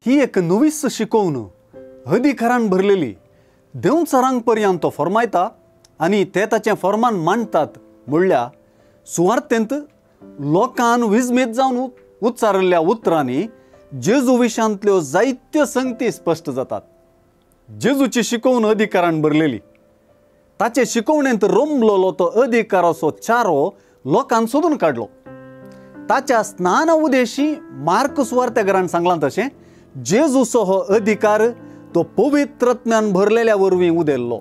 ही एक नवीच शिकवण अधिकारान भरलेली देवचारांपर्यंत फरमायता आणि ते ताचें फरमान मांडतात म्हणल्यार सुवार्थेंत लोकांन विजमेत जावन उच्चारलेल्या उतरांनी जेजू विशांतल्यो जायत्यो संगती स्पश्ट जातात। जेजूची शिकवण अधिकारान भरलेली, ताचे शिकवणेंत रमलोलो तो अधिकाराचो चारो लोकांन सोदून काडलो। ताच्या स्नाना उदेशी मार्क सुवार्थेकारान सांगलां तशें जेजूचो हो अधिकार तो पवित्रत्म्यान भरलेल्या वरवीं उदेल्लो।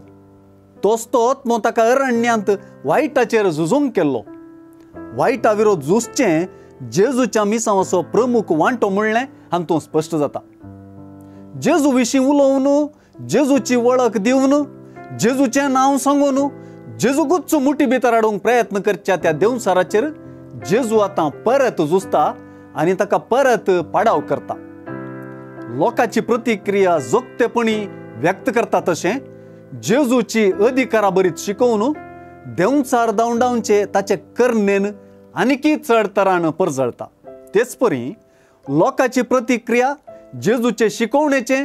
तोच तो आत्मो ताका अरण्यांत वायटाचेर झुजूंक केल्लो। वायटा विरोध झुजचें जेजूच्या मिसांवाचो प्रमुख वांटो म्हणलें हातूंत स्पश्ट जाता। जेजू विशीं उलोवन, जेजूची वळख दिवन, जेजूचें नांव सांगून जेजूकूच मुठी भितर हाडूंक प्रयत्न करच्या त्या देवसाराचेर जेजू आतां परत झुजता आनी ताका परत पाडाव करता। लोकांची प्रतिक्रिया जोगतेपणी व्यक्त करता तशें जेजूची अधिकाराबरीत शिकवण देवचार दावंडावचे ताचे कर्णेन आनीकी चड तरान परजळता। तेच परी लोकांची प्रतिक्रिया जेजूचे शिकवणेचे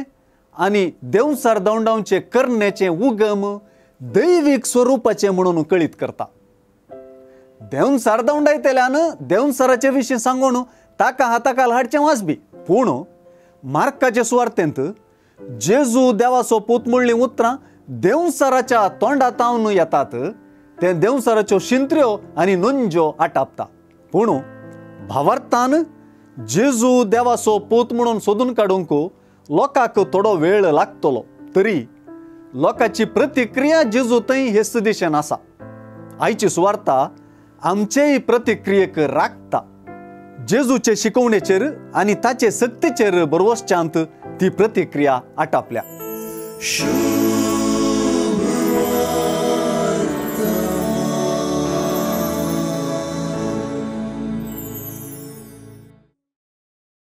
आनी देवचार दावंडावचे कर्णेचे उगम दैवीक स्वरूपाचे म्हणून कळीत करता। देवचार दावंडायतेल्यान देवचाराचे विशीं सांगून ताका हाताखाल हाडचें वाजबी, पूण मार्काचे सुवार्थेंत जेजू देवाचो पूत म्हणली उतरां देवचाराच्या तोंडातावन येतात, ते देवचाराच्यो शिंत्र्यो आनी नंज्यो आटापता। पूण भावार्थान जेजू देवाचो पूत म्हणून सोदून काडूंक लोकांक थोडो वेळ लागतलो, तरी लोकांची प्रतिक्रिया जेजू थंय हेस्त दिशेन आसा। आयची सुवार्ता आमचेय प्रतिक्रियेक राखता। जेजूचे शिकवणेचेर आनी ताचे सक्तीचेर बरवसच्यांत ती प्रतिक्रिया आटापल्या।